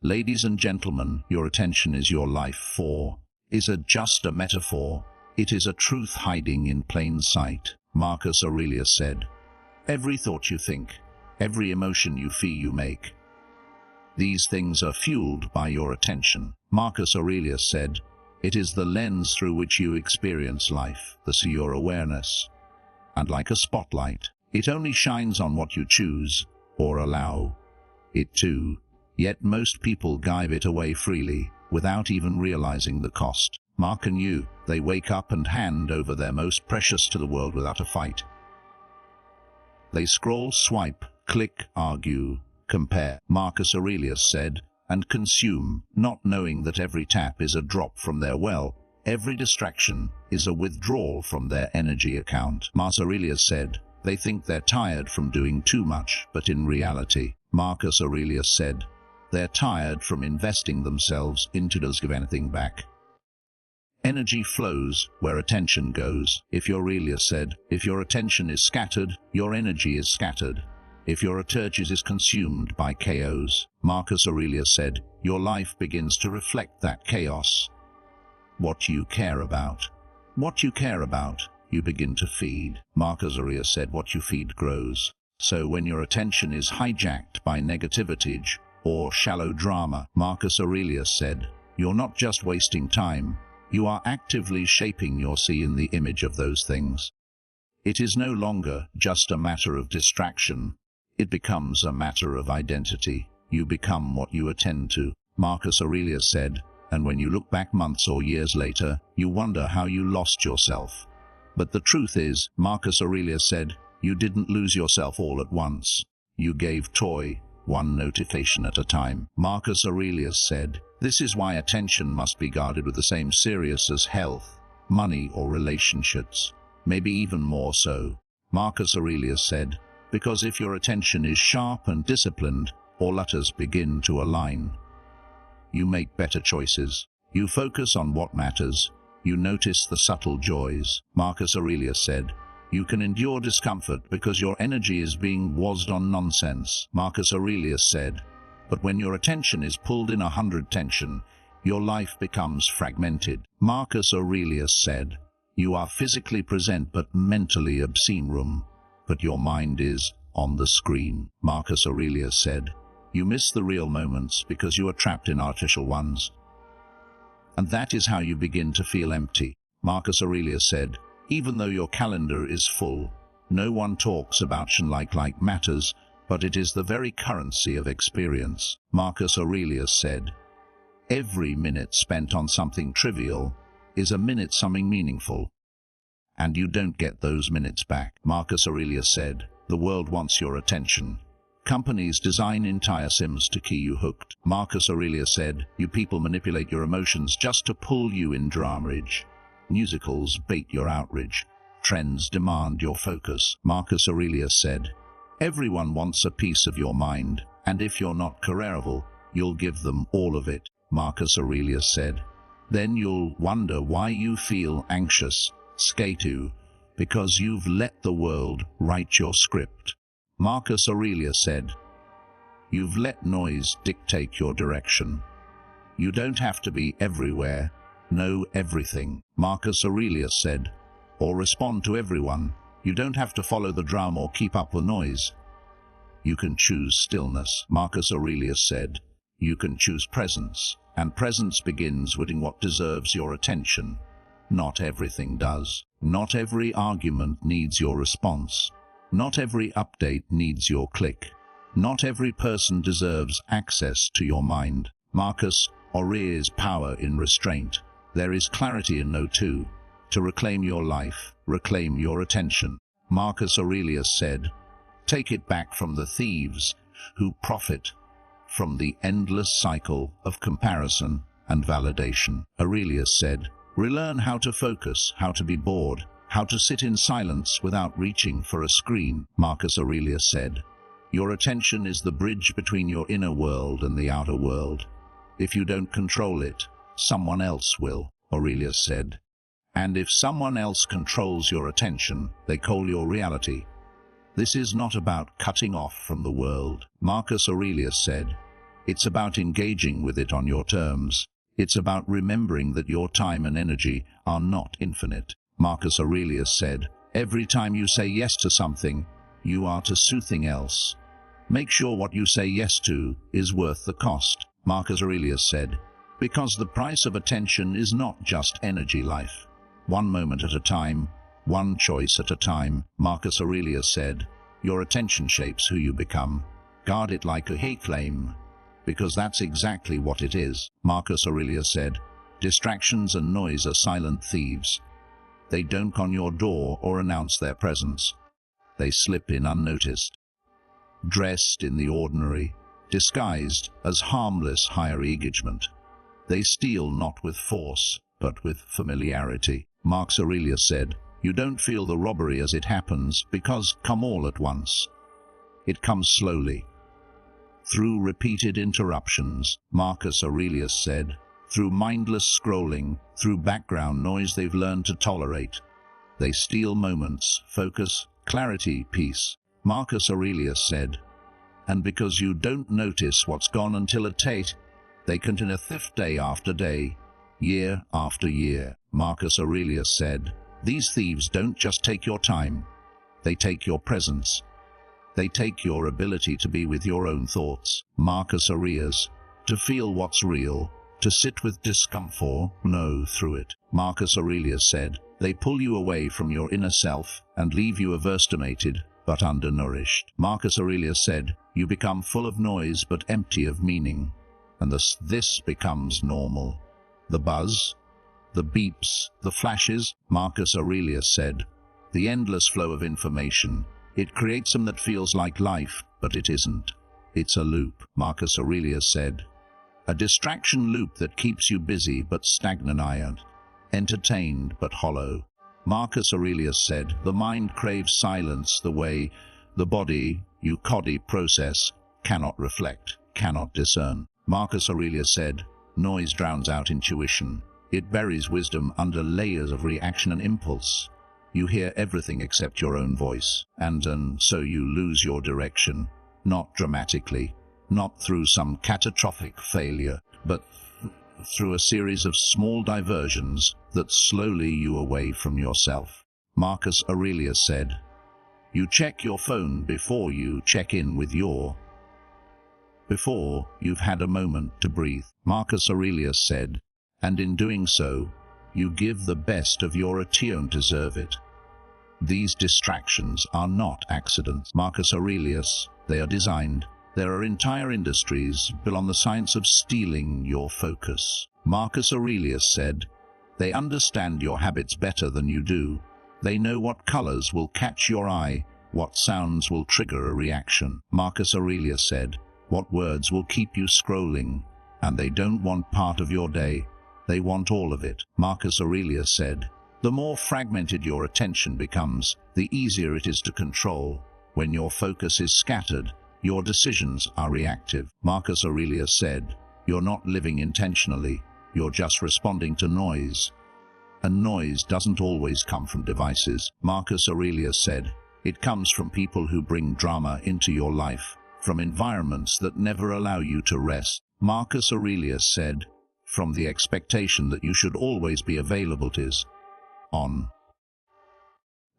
Ladies and gentlemen, your attention is your life force. Is it just a metaphor? It is a truth hiding in plain sight. Marcus Aurelius said, "Every thought you think, every emotion you feel you make. These things are fueled by your attention." Marcus Aurelius said, "It is the lens through which you experience life, your awareness. And like a spotlight, it only shines on what you choose or allow it to. Yet most people give it away freely, without even realizing the cost. Mark and you, they wake up and hand over their most precious to the world without a fight. They scroll, swipe, click, argue, compare," Marcus Aurelius said, "and consume, not knowing that every tap is a drop from their well, every distraction is a withdrawal from their energy account." Marcus Aurelius said, "They think they're tired from doing too much, but in reality," Marcus Aurelius said, "they're tired from investing themselves into those give anything back." Energy flows where attention goes. If Aurelius said, if your attention is scattered, your energy is scattered. If your attention is consumed by chaos, Marcus Aurelius said, your life begins to reflect that chaos. What you care about, you begin to feed. Marcus Aurelius said, what you feed grows. So when your attention is hijacked by negativity or shallow drama, Marcus Aurelius said, you're not just wasting time, you are actively shaping your see in the image of those things. It is no longer just a matter of distraction. It becomes a matter of identity. You become what you attend to. Marcus Aurelius said, and when you look back months or years later, you wonder how you lost yourself. But the truth is, Marcus Aurelius said, you didn't lose yourself all at once. You gave toy, one notification at a time. Marcus Aurelius said, this is why attention must be guarded with the same seriousness as health, money, or relationships, maybe even more so. Marcus Aurelius said, because if your attention is sharp and disciplined, all letters begin to align. You make better choices. You focus on what matters. You notice the subtle joys. Marcus Aurelius said, you can endure discomfort because your energy is being wasted on nonsense. Marcus Aurelius said, but when your attention is pulled in 100 tension, your life becomes fragmented. Marcus Aurelius said, you are physically present but mentally obscene room, but your mind is on the screen. Marcus Aurelius said, you miss the real moments because you are trapped in artificial ones. And that is how you begin to feel empty. Marcus Aurelius said, even though your calendar is full, no one talks about like matters, but it is the very currency of experience. Marcus Aurelius said, every minute spent on something trivial is a minute something meaningful, and you don't get those minutes back. Marcus Aurelius said, the world wants your attention. Companies design entire sims to keep you hooked. Marcus Aurelius said, you people manipulate your emotions just to pull you in dramarage. Musicals bait your outrage. Trends demand your focus. Marcus Aurelius said, everyone wants a piece of your mind, and if you're not careerable, you'll give them all of it. Marcus Aurelius said, then you'll wonder why you feel anxious, scared, because you've let the world write your script. Marcus Aurelius said, you've let noise dictate your direction. You don't have to be everywhere, know everything. Marcus Aurelius said, or respond to everyone. You don't have to follow the drum or keep up with noise. You can choose stillness. Marcus Aurelius said, you can choose presence, and presence begins with what deserves your attention. Not everything does. Not every argument needs your response. Not every update needs your click. Not every person deserves access to your mind. Marcus Aurelius' power in restraint. There is clarity in no two. To reclaim your life, reclaim your attention. Marcus Aurelius said, take it back from the thieves who profit from the endless cycle of comparison and validation. Aurelius said, relearn how to focus, how to be bored, how to sit in silence without reaching for a screen. Marcus Aurelius said, your attention is the bridge between your inner world and the outer world. If you don't control it, someone else will. Aurelius said, and if someone else controls your attention, they call your reality. This is not about cutting off from the world. Marcus Aurelius said, It's about engaging with it on your terms. It's about remembering that your time and energy are not infinite. Marcus Aurelius said, "Every time you say yes to something, you are to something else. Make sure what you say yes to is worth the cost." Marcus Aurelius said, "Because the price of attention is not just energy life. One moment at a time, one choice at a time." Marcus Aurelius said, "Your attention shapes who you become. Guard it like a hay flame, because that's exactly what it is." Marcus Aurelius said, "Distractions and noise are silent thieves. They don't knock on your door or announce their presence. They slip in unnoticed, dressed in the ordinary, disguised as harmless higher engagement. They steal not with force, but with familiarity." Marcus Aurelius said, "You don't feel the robbery as it happens because come all at once. It comes slowly, through repeated interruptions." Marcus Aurelius said, "Through mindless scrolling, through background noise they've learned to tolerate. They steal moments, focus, clarity, peace." Marcus Aurelius said, "And because you don't notice what's gone until it takes, they continue theft day after day, year after year." Marcus Aurelius said, "These thieves don't just take your time, they take your presence. They take your ability to be with your own thoughts." Marcus Aurelius, to feel what's real, to sit with discomfort, know through it. Marcus Aurelius said, "They pull you away from your inner self and leave you overestimated but undernourished." Marcus Aurelius said, "You become full of noise but empty of meaning, and this becomes normal. The buzz, the beeps, the flashes." Marcus Aurelius said, "The endless flow of information, it creates something that feels like life, but it isn't. It's a loop." Marcus Aurelius said, "A distraction loop that keeps you busy but stagnant, entertained but hollow." Marcus Aurelius said, "The mind craves silence the way the body, process, cannot reflect, cannot discern." Marcus Aurelius said, "Noise drowns out intuition. It buries wisdom under layers of reaction and impulse. You hear everything except your own voice, and so you lose your direction, not dramatically, not through some catastrophic failure, but through a series of small diversions that slowly you away from yourself." Marcus Aurelius said, "You check your phone before you check in with before you've had a moment to breathe." Marcus Aurelius said, "And in doing so, you give the best of your attention to deserve it. These distractions are not accidents." Marcus Aurelius, "They are designed. There are entire industries built on the science of stealing your focus." Marcus Aurelius said, "They understand your habits better than you do. They know what colors will catch your eye, what sounds will trigger a reaction." Marcus Aurelius said, "What words will keep you scrolling, and they don't want part of your day. They want all of it." Marcus Aurelius said, "The more fragmented your attention becomes, the easier it is to control. When your focus is scattered, your decisions are reactive." Marcus Aurelius said, "You're not living intentionally, you're just responding to noise. And noise doesn't always come from devices." Marcus Aurelius said, "It comes from people who bring drama into your life, from environments that never allow you to rest." Marcus Aurelius said, "From the expectation that you should always be available on.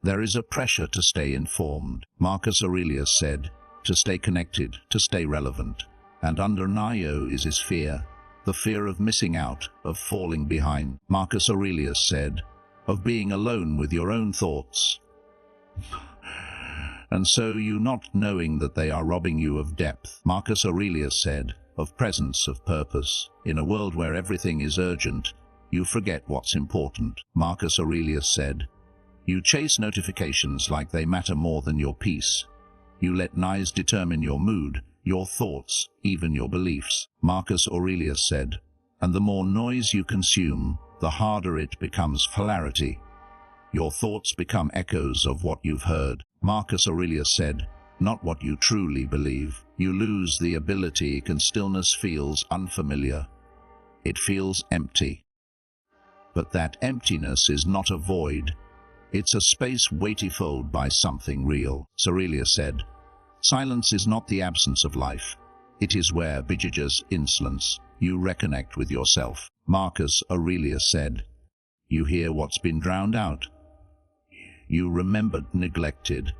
There is a pressure to stay informed." Marcus Aurelius said, "To stay connected, to stay relevant. And under Nio is his fear, the fear of missing out, of falling behind." Marcus Aurelius said, "Of being alone with your own thoughts. And so you not knowing that they are robbing you of depth." Marcus Aurelius said, "Of presence, of purpose. In a world where everything is urgent, you forget what's important." Marcus Aurelius said, "You chase notifications like they matter more than your peace. You let noise determine your mood, your thoughts, even your beliefs." Marcus Aurelius said, "And the more noise you consume, the harder it becomes clarity. Your thoughts become echoes of what you've heard." Marcus Aurelius said, "Not what you truly believe. You lose the ability, and stillness feels unfamiliar. It feels empty. But that emptiness is not a void. It's a space waiting filled by something real." Aurelius said, "Silence is not the absence of life. It is where Bijaja's insolence, you reconnect with yourself. Marcus Aurelius said, you hear what's been drowned out. You remembered neglected,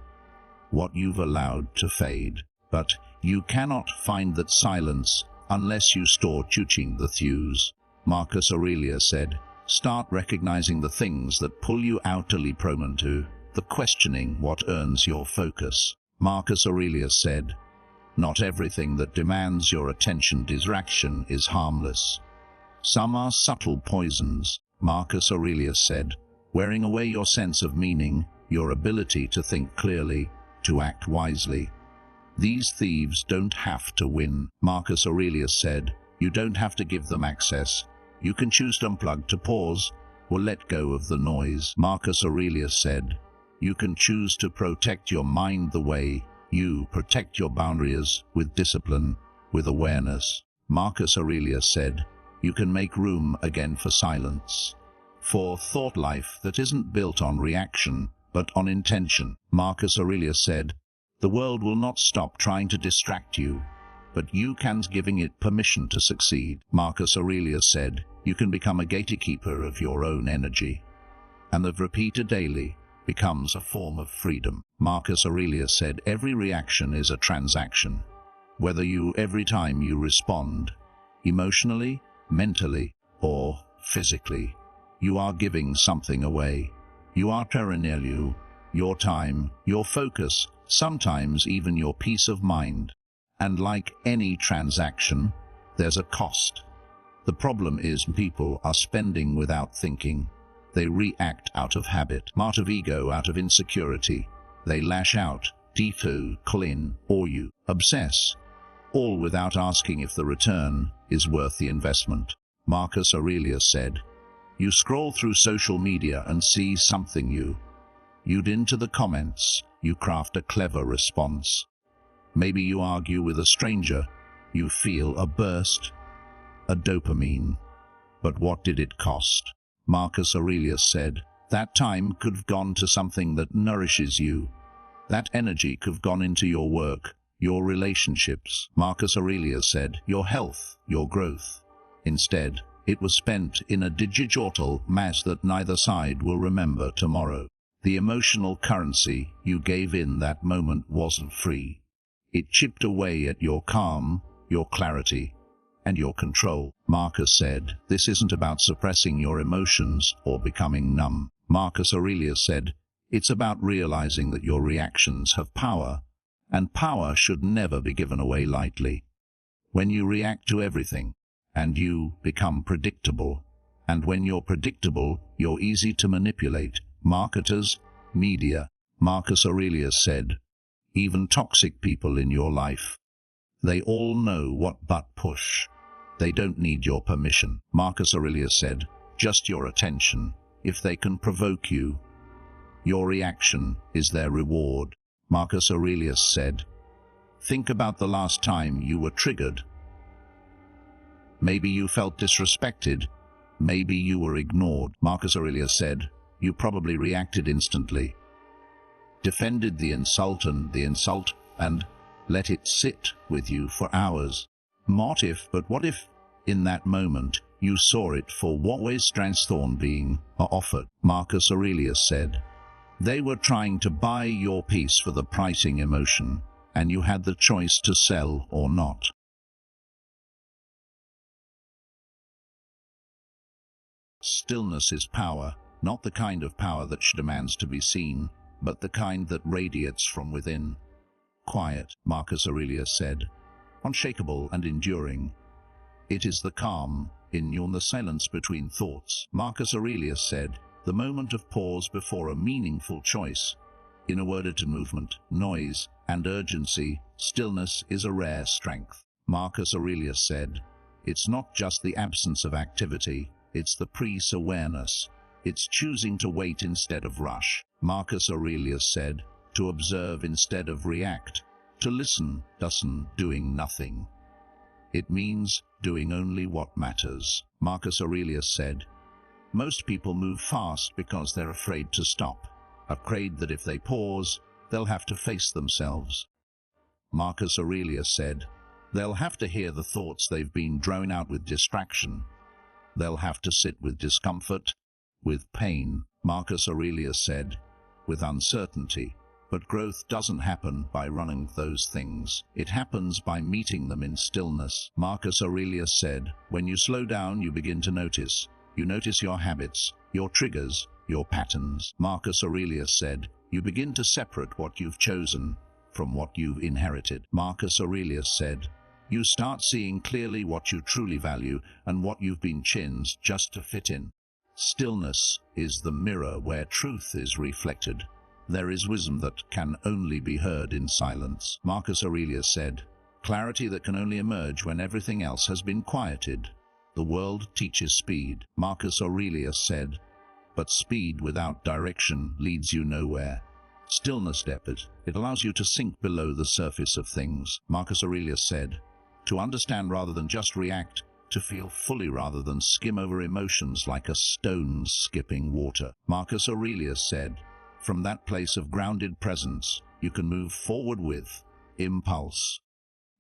what you've allowed to fade. But you cannot find that silence unless you store chuching the thews. Marcus Aurelius said, start recognizing the things that pull you utterly prone to, the questioning what earns your focus. Marcus Aurelius said, not everything that demands your attention distraction is harmless. Some are subtle poisons. Marcus Aurelius said, wearing away your sense of meaning, your ability to think clearly, to act wisely. These thieves don't have to win. Marcus Aurelius said, you don't have to give them access. You can choose to unplug, to pause, or let go of the noise. Marcus Aurelius said, you can choose to protect your mind the way you protect your boundaries, with discipline, with awareness. Marcus Aurelius said, you can make room again for silence, for thought life that isn't built on reaction, but on intention. Marcus Aurelius said, the world will not stop trying to distract you, but you can giving it permission to succeed. Marcus Aurelius said, you can become a gatekeeper of your own energy, and the repeated daily becomes a form of freedom. Marcus Aurelius said, every reaction is a transaction. Whether every time you respond, emotionally, mentally, or physically, you are giving something away. You are perennial, your time, your focus, sometimes even your peace of mind. And like any transaction, there's a cost. The problem is people are spending without thinking. They react out of habit, out of ego, out of insecurity. They lash out, defo, clean, or you obsess, all without asking if the return is worth the investment. Marcus Aurelius said, you scroll through social media and see something you'd into the comments, you craft a clever response. Maybe you argue with a stranger, you feel a burst, a dopamine. But what did it cost? Marcus Aurelius said, that time could have gone to something that nourishes you. That energy could have gone into your work, your relationships. Marcus Aurelius said, your health, your growth. Instead, it was spent in a digital mass that neither side will remember tomorrow. The emotional currency you gave in that moment wasn't free. It chipped away at your calm, your clarity, and your control. Marcus said, this isn't about suppressing your emotions or becoming numb. Marcus Aurelius said, it's about realizing that your reactions have power, and power should never be given away lightly. When you react to everything, and you become predictable, and when you're predictable, you're easy to manipulate. Marketers, media. Marcus Aurelius said, even toxic people in your life, they all know what but push. They don't need your permission. Marcus Aurelius said, just your attention. If they can provoke you, your reaction is their reward. Marcus Aurelius said, think about the last time you were triggered. Maybe you felt disrespected. Maybe you were ignored. Marcus Aurelius said, you probably reacted instantly, defended the insult and let it sit with you for hours. What if, in that moment, you saw it for what was transformed being offered? Marcus Aurelius said, they were trying to buy your peace for the pricing emotion, and you had the choice to sell or not. Stillness is power, not the kind of power that demands to be seen, but the kind that radiates from within. Quiet, Marcus Aurelius said, unshakable and enduring. It is the calm in you, the silence between thoughts. Marcus Aurelius said, the moment of pause before a meaningful choice. In a word to movement, noise, and urgency, stillness is a rare strength. Marcus Aurelius said, it's not just the absence of activity, it's the pre-awareness. It's choosing to wait instead of rush. Marcus Aurelius said, to observe instead of react, to listen doesn't doing nothing. It means doing only what matters. Marcus Aurelius said, most people move fast because they're afraid to stop, afraid that if they pause, they'll have to face themselves. Marcus Aurelius said, They'll have to hear the thoughts they've been drawn out with distraction. They'll have to sit with discomfort, with pain, Marcus Aurelius said, with uncertainty. But growth doesn't happen by running those things. It happens by meeting them in stillness. Marcus Aurelius said, when you slow down, you begin to notice. You notice your habits, your triggers, your patterns. Marcus Aurelius said, you begin to separate what you've chosen from what you've inherited. Marcus Aurelius said, you start seeing clearly what you truly value and what you've been changed just to fit in. Stillness is the mirror where truth is reflected. There is wisdom that can only be heard in silence. Marcus Aurelius said, clarity that can only emerge when everything else has been quieted. The world teaches speed. Marcus Aurelius said, but speed without direction leads you nowhere. Stillness depth, it allows you to sink below the surface of things. Marcus Aurelius said, to understand rather than just react, to feel fully rather than skim over emotions like a stone skipping water. Marcus Aurelius said, from that place of grounded presence, you can move forward with impulse.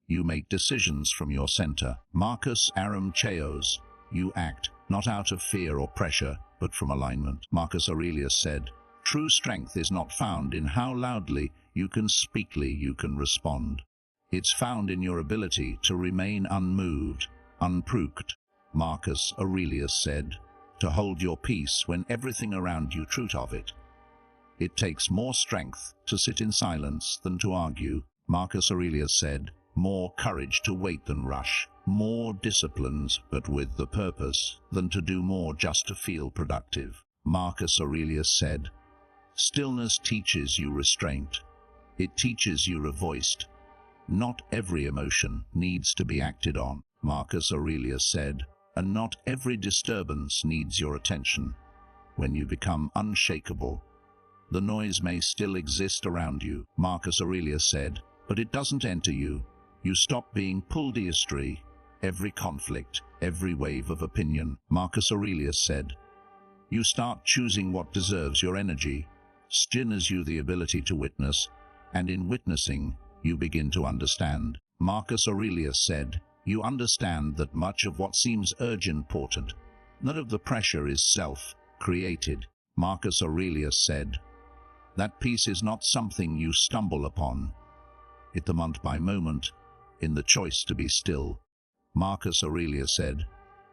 You make decisions from your center. Marcus Aurelius, you act not out of fear or pressure, but from alignment. Marcus Aurelius said, true strength is not found in how loudly you can respond. It's found in your ability to remain unmoved, unprovoked. Marcus Aurelius said, to hold your peace when everything around you truth of it. It takes more strength to sit in silence than to argue. Marcus Aurelius said, more courage to wait than rush, more disciplines but with the purpose than to do more just to feel productive. Marcus Aurelius said, stillness teaches you restraint. It teaches you revoiced. Not every emotion needs to be acted on. Marcus Aurelius said, and not every disturbance needs your attention. When you become unshakable, the noise may still exist around you. Marcus Aurelius said, but it doesn't enter you. You stop being pulled astray. Every conflict, every wave of opinion. Marcus Aurelius said, you start choosing what deserves your energy. Stillness you the ability to witness, and in witnessing, you begin to understand. Marcus Aurelius said, you understand that much of what seems urgent important, none of the pressure is self-created. Marcus Aurelius said, that peace is not something you stumble upon. It the moment by moment, in the choice to be still. Marcus Aurelius said,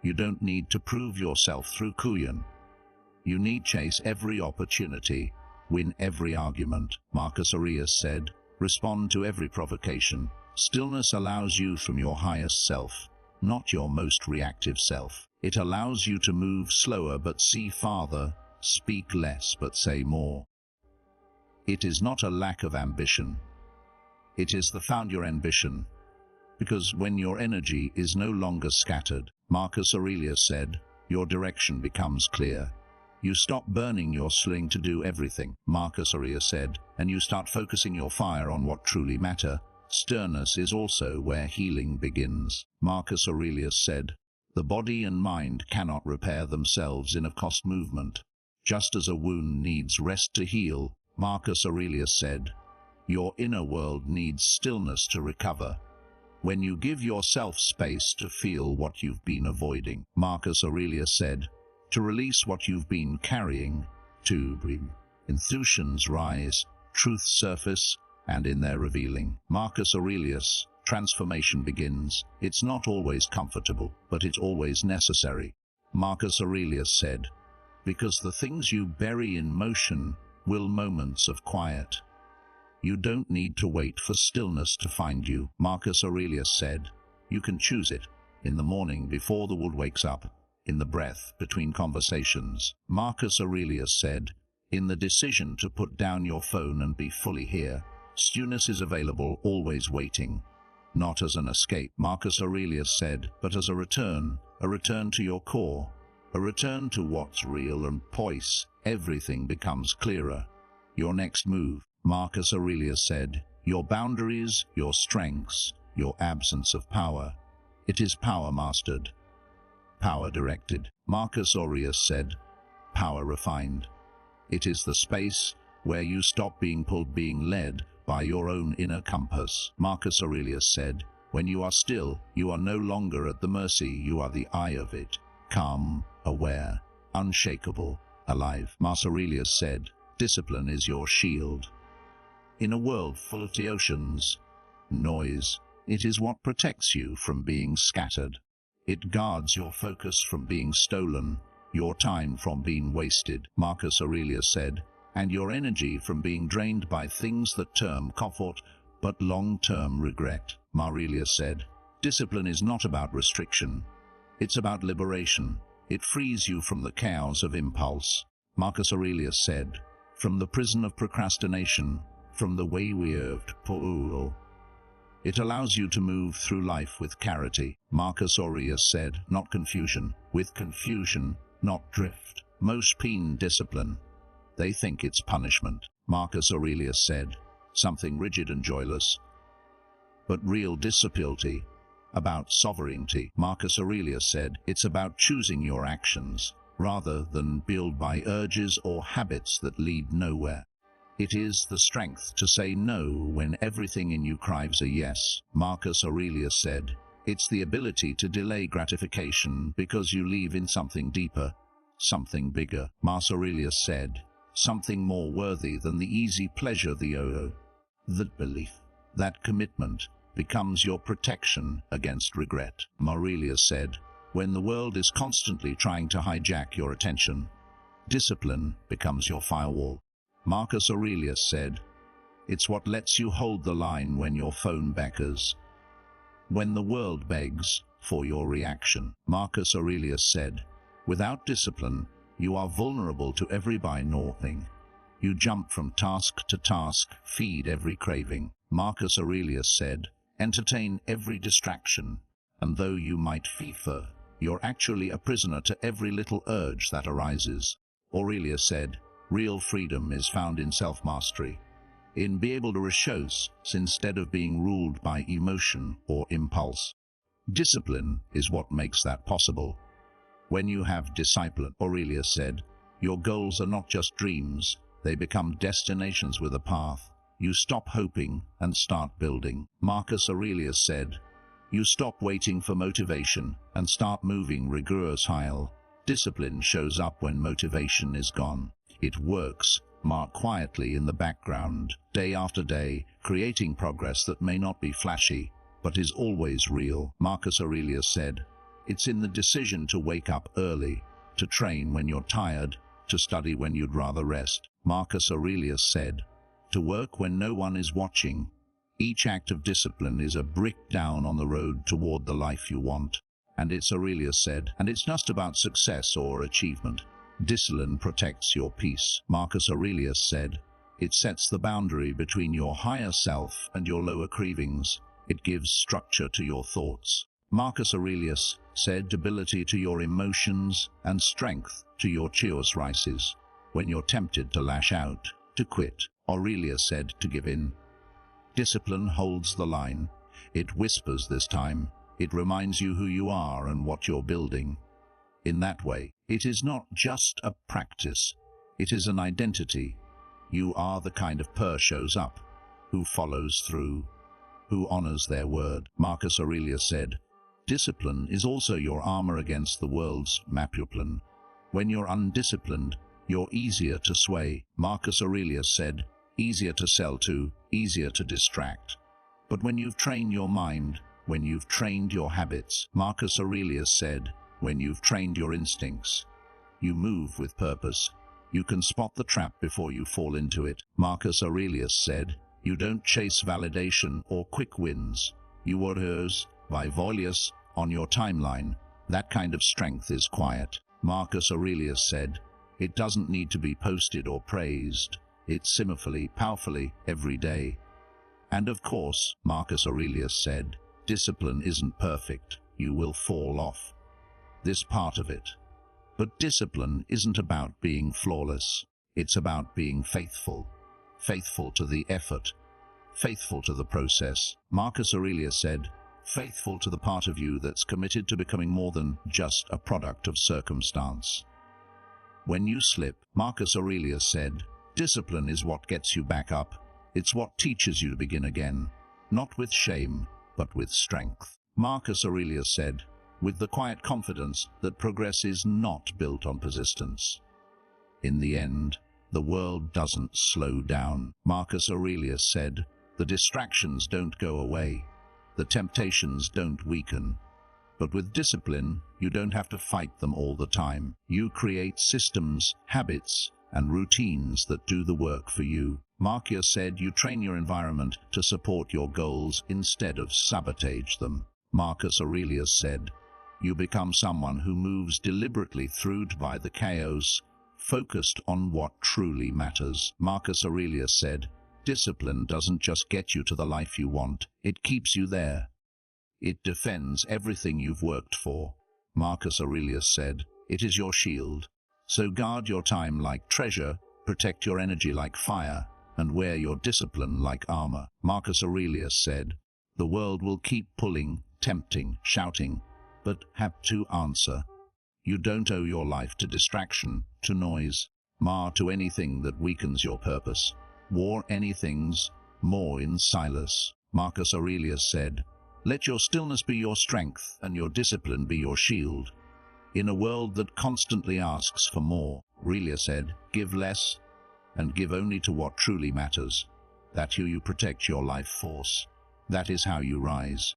you don't need to prove yourself through kuyan. You need chase every opportunity, win every argument. Marcus Aurelius said, respond to every provocation. Stillness allows you from your highest self, not your most reactive self. It allows you to move slower but see farther, speak less but say more. It is not a lack of ambition. It is the found your ambition. Because when your energy is no longer scattered, Marcus Aurelius said, your direction becomes clear. You stop burning your sling to do everything, Marcus Aurelius said, and you start focusing your fire on what truly matter. Stillness is also where healing begins. Marcus Aurelius said, the body and mind cannot repair themselves in a cost movement. Just as a wound needs rest to heal, Marcus Aurelius said, your inner world needs stillness to recover. When you give yourself space to feel what you've been avoiding, Marcus Aurelius said, to release what you've been carrying, to breathe. Intuitions rise, truths surface, and in their revealing. Marcus Aurelius, transformation begins. It's not always comfortable, but it's always necessary. Marcus Aurelius said, because the things you bury in motion will moments of quiet. You don't need to wait for stillness to find you. Marcus Aurelius said, you can choose it, in the morning before the world wakes up, in the breath between conversations. Marcus Aurelius said, in the decision to put down your phone and be fully here. Stillness is available, always waiting. Not as an escape, Marcus Aurelius said, but as a return to your core, a return to what's real and poise. Everything becomes clearer. Your next move, Marcus Aurelius said, your boundaries, your strengths, your absence of power. It is power mastered, power directed. Marcus Aurelius said, power refined. It is the space where you stop being pulled, being led by your own inner compass. Marcus Aurelius said, When you are still, you are no longer at the mercy, you are the eye of it. Calm, aware, unshakable, alive. Marcus Aurelius said, discipline is your shield. In a world full of the oceans, noise, it is what protects you from being scattered. It guards your focus from being stolen, your time from being wasted, Marcus Aurelius said, and your energy from being drained by things that term comfort but long-term regret. Aurelius said, discipline is not about restriction, it's about liberation. It frees you from the chaos of impulse. Marcus Aurelius said, from the prison of procrastination, from the wayward pool. It allows you to move through life with clarity. Marcus Aurelius said, not confusion, with confusion, not drift. Most peen discipline. They think it's punishment. Marcus Aurelius said, something rigid and joyless. But real disability, about sovereignty. Marcus Aurelius said, it's about choosing your actions, rather than built by urges or habits that lead nowhere. It is the strength to say no when everything in you craves a yes. Marcus Aurelius said, it's the ability to delay gratification because you believe in something deeper, something bigger. Marcus Aurelius said, something more worthy than the easy pleasure, that belief, that commitment, becomes your protection against regret. Aurelius said, when the world is constantly trying to hijack your attention, discipline becomes your firewall. Marcus Aurelius said, it's what lets you hold the line when your phone beckons, when the world begs for your reaction. Marcus Aurelius said, without discipline, you are vulnerable to every by-nothing. You jump from task to task, feed every craving. Marcus Aurelius said, entertain every distraction, and though you might fear, you're actually a prisoner to every little urge that arises. Aurelius said, real freedom is found in self-mastery, in being able to resource instead of being ruled by emotion or impulse. Discipline is what makes that possible. When you have discipline, Aurelius said, your goals are not just dreams, they become destinations with a path. You stop hoping and start building. Marcus Aurelius said, you stop waiting for motivation and start moving rigorously. Discipline shows up when motivation is gone. It works, marked quietly in the background, day after day, creating progress that may not be flashy, but is always real. Marcus Aurelius said, it's in the decision to wake up early, to train when you're tired, to study when you'd rather rest. Marcus Aurelius said, to work when no one is watching. Each act of discipline is a brick down on the road toward the life you want. And it's Aurelius said, and it's not about success or achievement. Discipline protects your peace. Marcus Aurelius said, it sets the boundary between your higher self and your lower cravings. It gives structure to your thoughts. Marcus Aurelius said, ability to your emotions and strength to your choices. When you're tempted to lash out, to quit, Aurelius said, to give in. Discipline holds the line. It whispers this time. It reminds you who you are and what you're building. In that way, it is not just a practice. It is an identity. You are the kind of person shows up, who follows through, who honors their word. Marcus Aurelius said, discipline is also your armor against the world's manipulation. When you're undisciplined, you're easier to sway. Marcus Aurelius said, easier to sell to, easier to distract. But when you've trained your mind, when you've trained your habits, Marcus Aurelius said, when you've trained your instincts, you move with purpose. You can spot the trap before you fall into it. Marcus Aurelius said, you don't chase validation or quick wins. You are hers, by Volius, on your timeline. That kind of strength is quiet. Marcus Aurelius said, it doesn't need to be posted or praised. It's similarly, powerfully, every day. And of course, Marcus Aurelius said, discipline isn't perfect. You will fall off this part of it. But discipline isn't about being flawless. It's about being faithful. Faithful to the effort. Faithful to the process. Marcus Aurelius said, faithful to the part of you that's committed to becoming more than just a product of circumstance. When you slip, Marcus Aurelius said, discipline is what gets you back up. It's what teaches you to begin again. Not with shame, but with strength. Marcus Aurelius said, with the quiet confidence that progress is not built on persistence. In the end, the world doesn't slow down. Marcus Aurelius said, the distractions don't go away, the temptations don't weaken. But with discipline, you don't have to fight them all the time. You create systems, habits, and routines that do the work for you. Marcus said you train your environment to support your goals instead of sabotage them. Marcus Aurelius said, you become someone who moves deliberately through by the chaos, focused on what truly matters. Marcus Aurelius said, discipline doesn't just get you to the life you want, it keeps you there. It defends everything you've worked for. Marcus Aurelius said, it is your shield. So guard your time like treasure, protect your energy like fire, and wear your discipline like armor. Marcus Aurelius said, the world will keep pulling, tempting, shouting, but have to answer. You don't owe your life to distraction, to noise, to anything that weakens your purpose. War anything's more in silence. Marcus Aurelius said, let your stillness be your strength and your discipline be your shield. In a world that constantly asks for more, Aurelius said, give less and give only to what truly matters. That's how you protect your life force. That is how you rise.